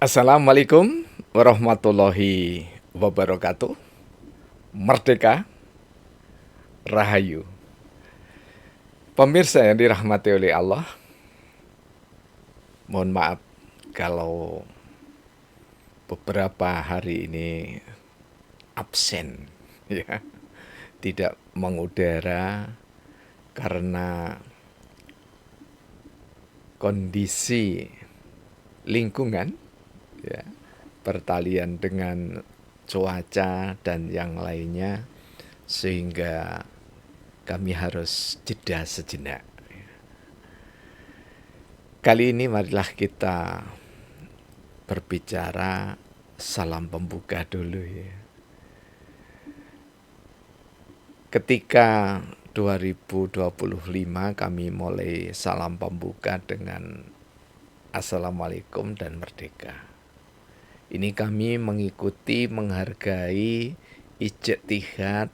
Assalamualaikum warahmatullahi wabarakatuh. Merdeka, Rahayu. Pemirsa yang dirahmati oleh Allah, mohon maaf kalau beberapa hari ini absen, ya, tidak mengudara karena kondisi lingkungan, ya, pertalian dengan cuaca dan yang lainnya, sehingga kami harus jeda sejenak. Kali ini marilah kita berbicara salam pembuka dulu, ya. Ketika 2025 kami mulai salam pembuka dengan Assalamualaikum dan Merdeka. Ini kami mengikuti, menghargai ijtihad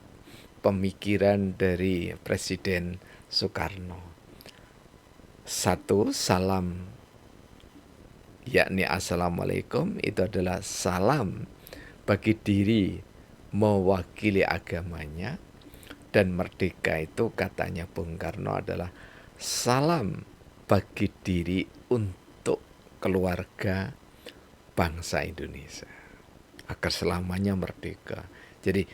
pemikiran dari Presiden Soekarno. Satu, salam yakni Assalamualaikum itu adalah salam bagi diri mewakili agamanya, dan merdeka itu katanya Bung Karno adalah salam bagi diri untuk keluarga bangsa Indonesia agar selamanya merdeka. Jadi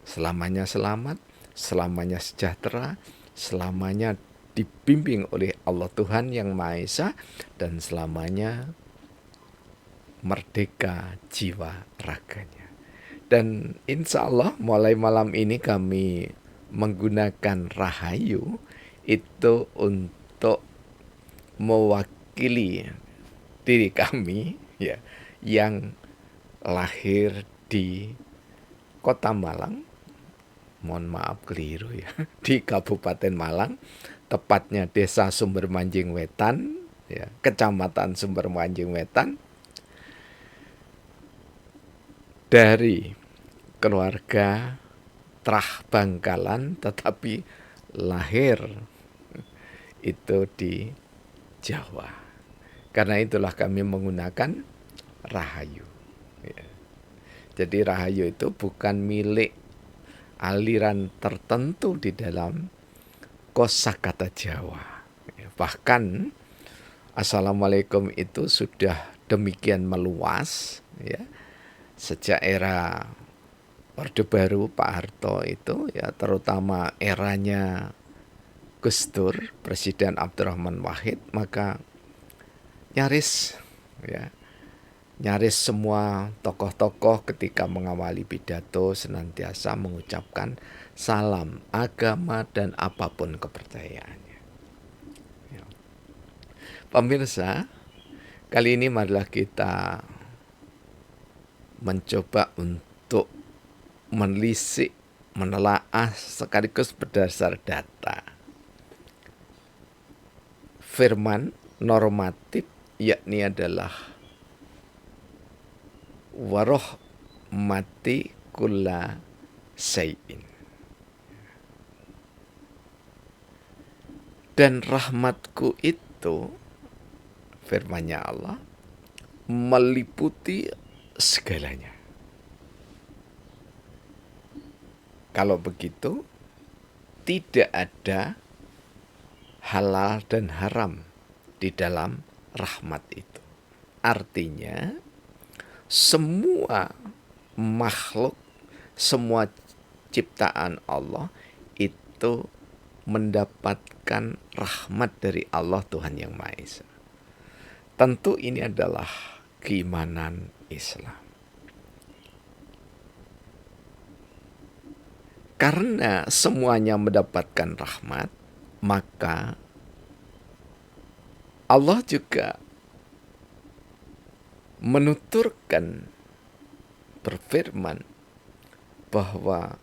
selamanya selamat, selamanya sejahtera, selamanya dibimbing oleh Allah Tuhan Yang Maha Esa, dan selamanya merdeka jiwa raganya. Dan insya Allah mulai malam ini kami menggunakan Rahayu itu untuk mewakili diri kami, ya, yang lahir di Kota Malang. Mohon maaf keliru, ya, di Kabupaten Malang, tepatnya Desa Sumbermanjing Wetan, ya, Kecamatan Sumbermanjing Wetan, dari keluarga Trah Bangkalan, tetapi lahir itu di Jawa. Karena itulah kami menggunakan Rahayu, ya. Jadi Rahayu itu bukan milik aliran tertentu di dalam kosakata Jawa. Bahkan Assalamualaikum itu sudah demikian meluas, ya, sejak era Orde Baru Pak Harto itu, ya, terutama eranya Gus Dur, Presiden Abdurrahman Wahid, maka nyaris, ya, nyaris semua tokoh-tokoh ketika mengawali pidato senantiasa mengucapkan salam agama dan apapun kepercayaannya. Ya. Pemirsa, kali ini marilah kita mencoba untuk menelisik, menelaah sekaligus berdasar data firman normatif, yakni adalah warahmati kulla syai'in. Dan rahmatku itu, firman-Nya Allah, meliputi segalanya. Kalau begitu, tidak ada halal dan haram di dalam rahmat itu. Artinya, semua makhluk, semua ciptaan Allah itu mendapatkan rahmat dari Allah Tuhan Yang Maha Esa. Tentu ini adalah keimanan Islam. Karena semuanya mendapatkan rahmat, maka Allah juga menuturkan, berfirman bahwa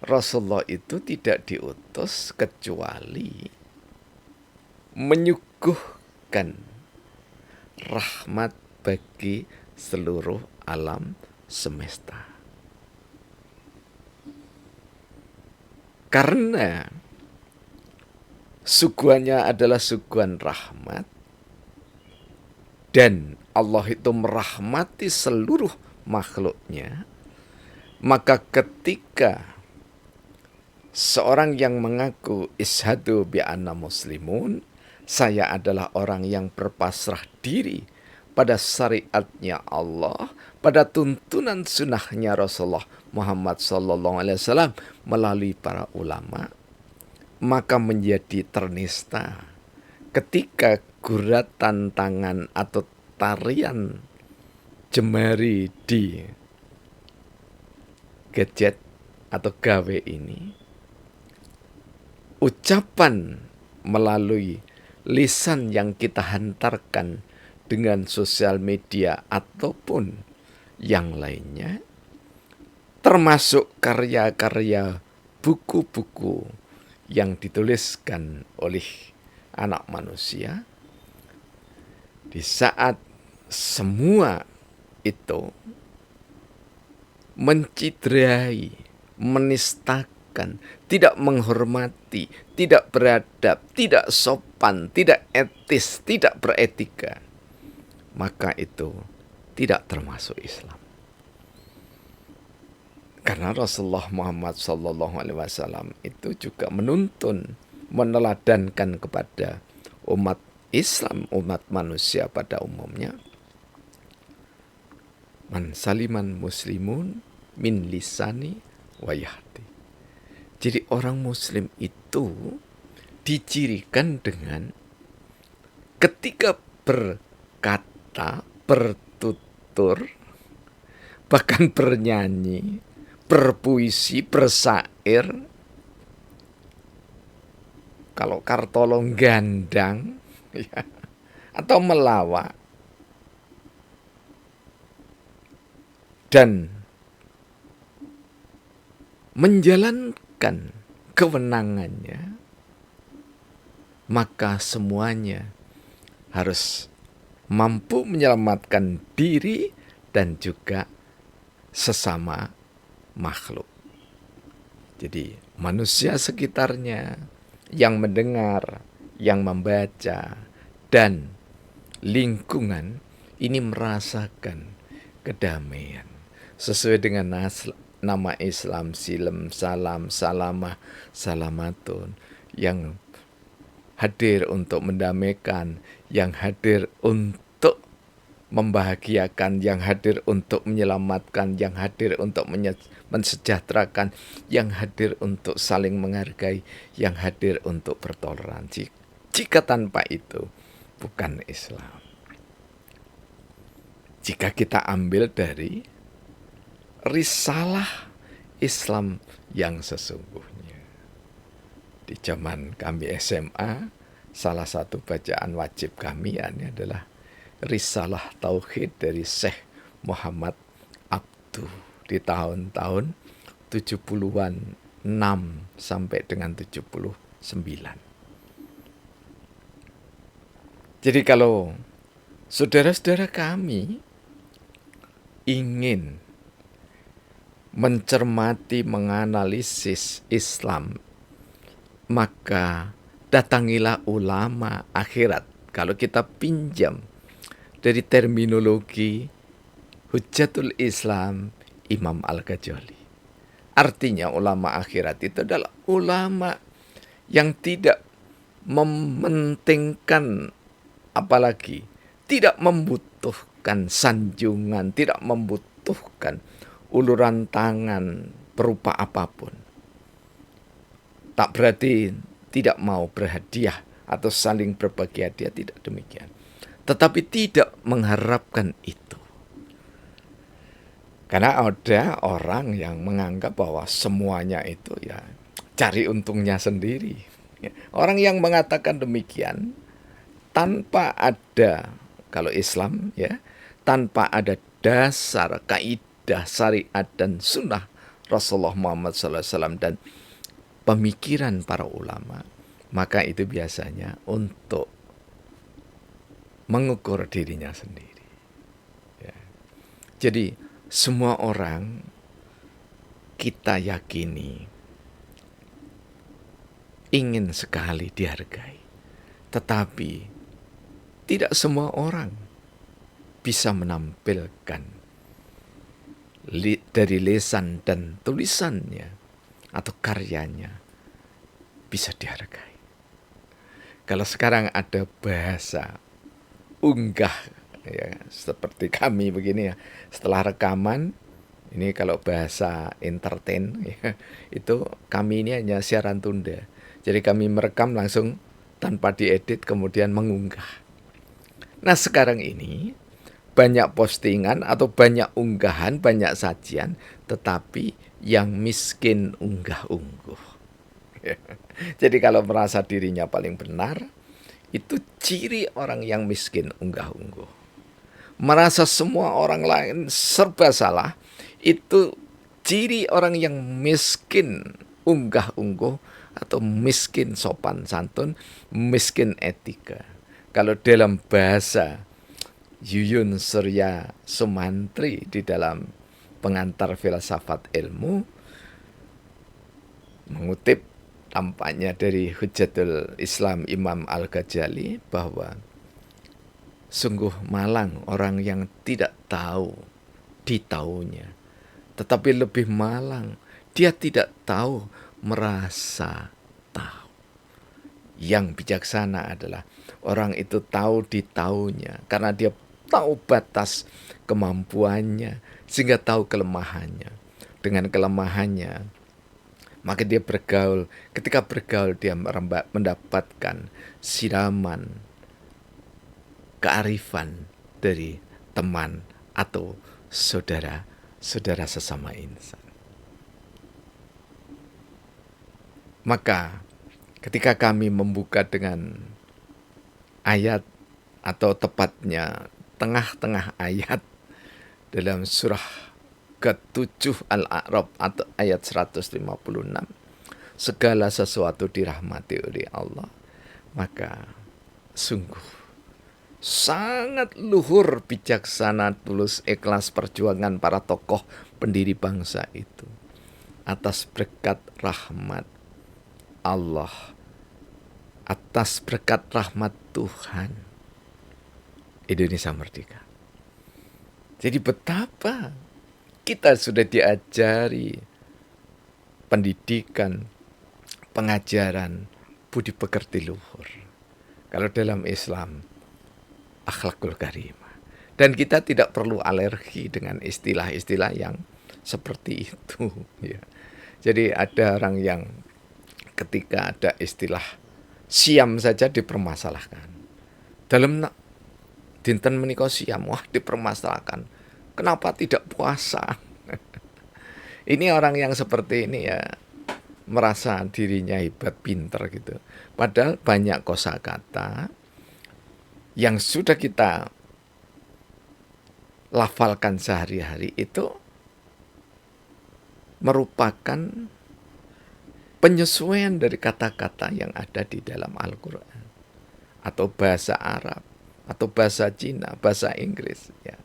Rasulullah itu tidak diutus kecuali menyuguhkan rahmat bagi seluruh alam semesta. Karena suguhannya adalah suguhan rahmat, dan Allah itu merahmati seluruh makhluknya, maka ketika seorang yang mengaku isyhadu bi anna muslimun, saya adalah orang yang berpasrah diri pada syariatnya Allah, pada tuntunan sunnahnya Rasulullah Muhammad SAW melalui para ulama, maka menjadi ternista ketika guratan tangan atau tarian jemari di gadget atau gawe ini, ucapan melalui lisan yang kita hantarkan dengan sosial media ataupun yang lainnya, termasuk karya-karya buku-buku yang dituliskan oleh anak manusia, di saat semua itu menciderai, menistakan, tidak menghormati, tidak beradab, tidak sopan, tidak etis, tidak beretika, maka itu tidak termasuk Islam. Karena Rasulullah Muhammad SAW itu juga menuntun, meneladankan kepada umat Islam, umat manusia pada umumnya, man saliman muslimun min lisani wa yahdi. Jadi orang muslim itu dicirikan dengan ketika berkata, bertutur, bahkan bernyanyi, berpuisi, bersair, kalau Kartolo gandang, ya, atau melawak, dan menjalankan kewenangannya, maka semuanya harus mampu menyelamatkan diri dan juga sesama makhluk. Jadi manusia sekitarnya yang mendengar, yang membaca, dan lingkungan ini merasakan kedamaian sesuai dengan nama Islam, silem, salam, salamah, salamatun, yang hadir untuk mendamaikan, yang hadir untuk membahagiakan, yang hadir untuk menyelamatkan, yang hadir untuk mensejahterakan, yang hadir untuk saling menghargai, yang hadir untuk bertoleransi. Jika tanpa itu, bukan Islam. Jika kita ambil dari risalah Islam yang sesungguhnya. Di zaman kami SMA, salah satu bacaan wajib kami adalah Risalah Tauhid dari Syekh Muhammad Abduh di tahun-tahun 70-an 6 sampai dengan 79. Jadi kalau saudara-saudara kami ingin mencermati, menganalisis Islam, maka datangilah ulama akhirat. Kalau kita pinjam dari terminologi Hujjatul Islam Imam Al-Ghazali, artinya ulama akhirat itu adalah ulama yang tidak mementingkan, apalagi tidak membutuhkan sanjungan, tidak membutuhkan uluran tangan berupa apapun. Tak berarti tidak mau berhadiah atau saling berbagi hadiah, tidak demikian. Tetapi tidak mengharapkan itu. Karena ada orang yang menganggap bahwa semuanya itu ya cari untungnya sendiri. Orang yang mengatakan demikian tanpa ada, kalau Islam ya, tanpa ada dasar, kaidah, syariat dan sunnah Rasulullah Muhammad SAW dan pemikiran para ulama, maka itu biasanya untuk mengukur dirinya sendiri. Ya. Jadi semua orang kita yakini ingin sekali dihargai, tetapi tidak semua orang bisa menampilkan dari lisan dan tulisannya atau karyanya bisa dihargai. Kalau sekarang ada bahasa unggah, ya, seperti kami begini ya, setelah rekaman, ini kalau bahasa entertain ya, itu kami ini hanya siaran tunda. Jadi kami merekam langsung tanpa diedit kemudian mengunggah. Nah sekarang ini banyak postingan atau banyak unggahan, banyak sajian, tetapi yang miskin unggah-ungguh. Jadi kalau merasa dirinya paling benar, itu ciri orang yang miskin unggah-ungguh. Merasa semua orang lain serba salah, itu ciri orang yang miskin unggah-ungguh atau miskin sopan santun, miskin etika. Kalau dalam bahasa Yuyun Surya Sumantri di dalam pengantar filsafat ilmu, mengutip tampaknya dari Hujjatul Islam Imam Al-Ghazali, bahwa sungguh malang orang yang tidak tahu ditahunya, tetapi lebih malang dia tidak tahu merasa tahu. Yang bijaksana adalah orang itu tahu ditahunya karena dia tahu batas kemampuannya, sehingga tahu kelemahannya. Dengan kelemahannya, maka dia bergaul. Ketika bergaul, dia mendapatkan siraman kearifan dari teman atau saudara sesama insan. Maka ketika kami membuka dengan ayat, atau tepatnya tengah-tengah ayat dalam surah ke-7 Al-A'raf atau ayat 156, segala sesuatu dirahmati oleh Allah, maka sungguh sangat luhur, bijaksana, tulus, ikhlas perjuangan para tokoh pendiri bangsa itu atas berkat rahmat Allah, atas berkat rahmat Tuhan, Indonesia merdeka. Jadi betapa kita sudah diajari pendidikan, pengajaran budi pekerti luhur. Kalau dalam Islam, akhlakul karimah. Dan kita tidak perlu alergi dengan istilah-istilah yang seperti itu. Ya. Jadi ada orang yang ketika ada istilah siam saja dipermasalahkan. Dalam dinten menika siam, wah dipermasalahkan. Kenapa tidak puasa? Ini orang yang seperti ini ya, merasa dirinya hebat, pinter gitu. Padahal banyak kosakata yang sudah kita lafalkan sehari-hari itu merupakan penyesuaian dari kata-kata yang ada di dalam Al-Quran, atau bahasa Arab, atau bahasa Cina, bahasa Inggris, ya.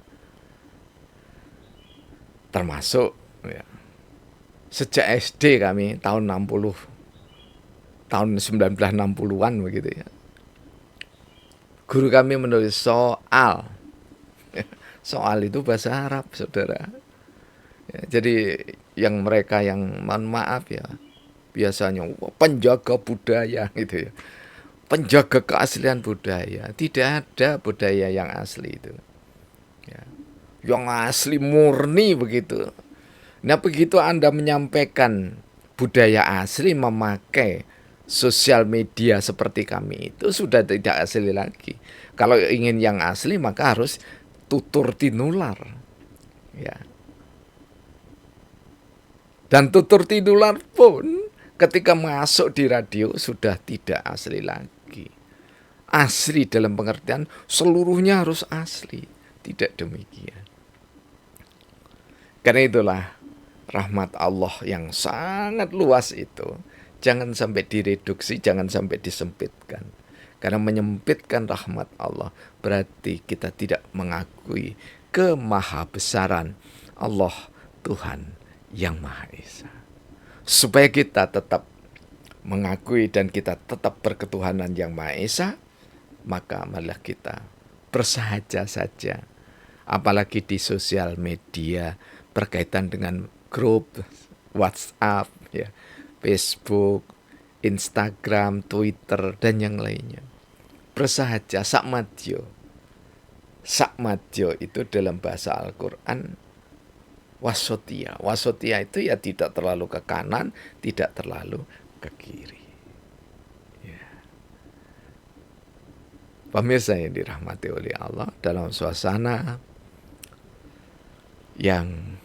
Termasuk ya, sejak SD kami tahun 60, tahun 1960-an begitu ya, guru kami menulis soal. Soal itu bahasa Arab, saudara. Ya, jadi yang mereka yang mohon maaf ya, biasanya penjaga budaya gitu ya, penjaga keaslian budaya. Tidak ada budaya yang asli itu ya, yang asli murni begitu. Nah begitu Anda menyampaikan budaya asli memakai sosial media seperti kami, itu sudah tidak asli lagi. Kalau ingin yang asli maka harus tutur tinular ya. Dan tutur tinular pun ketika masuk di radio sudah tidak asli lagi. Asli dalam pengertian seluruhnya harus asli. Tidak demikian. Karena itulah rahmat Allah yang sangat luas itu jangan sampai direduksi, jangan sampai disempitkan. Karena menyempitkan rahmat Allah berarti kita tidak mengakui kemahabesaran Allah Tuhan yang Maha Esa. Supaya kita tetap mengakui dan kita tetap berketuhanan yang Maha Esa, maka marilah kita bersahaja saja apalagi di sosial media berkaitan dengan grup WhatsApp, ya, Facebook, Instagram, Twitter, dan yang lainnya. Bersahaja sakmadyo. Sakmadyo itu dalam bahasa Al-Quran wasotia. Wasotia itu ya tidak terlalu ke kanan, tidak terlalu ke kiri. Ya. Pemirsa yang dirahmati oleh Allah, dalam suasana yang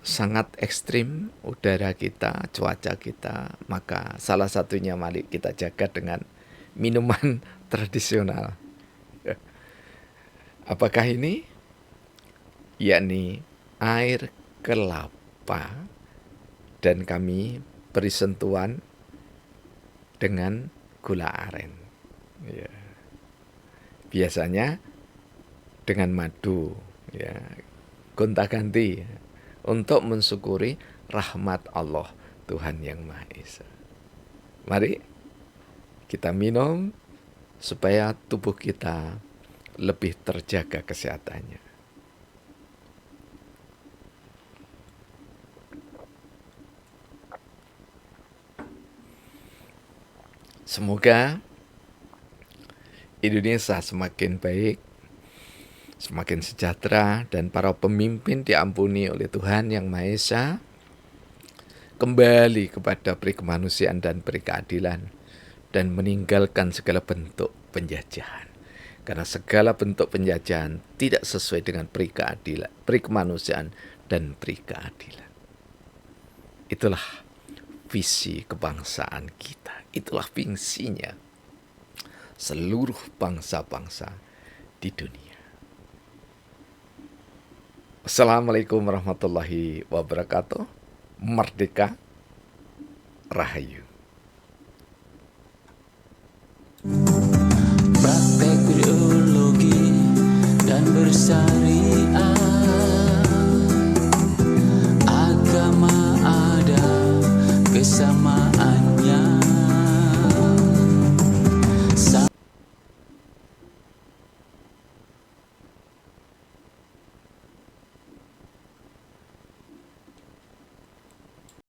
sangat ekstrim udara kita, cuaca kita, maka salah satunya mari kita jaga dengan minuman tradisional. Apakah ini? Yakni air kelapa, dan kami beri sentuhan dengan gula aren. Ya. Biasanya dengan madu, ya, gonta-ganti untuk mensyukuri rahmat Allah Tuhan Yang Maha Esa. Mari kita minum supaya tubuh kita lebih terjaga kesehatannya. Semoga Indonesia semakin baik, semakin sejahtera, dan para pemimpin diampuni oleh Tuhan Yang Maha Esa, kembali kepada peri kemanusiaan dan peri keadilan, dan meninggalkan segala bentuk penjajahan. Karena segala bentuk penjajahan tidak sesuai dengan peri keadilan, peri kemanusiaan, dan peri keadilan. Itulah visi kebangsaan kita. Itulah visinya seluruh bangsa-bangsa di dunia. Assalamualaikum warahmatullahi wabarakatuh. Merdeka, Rahayu. Praktek biologi dan bersari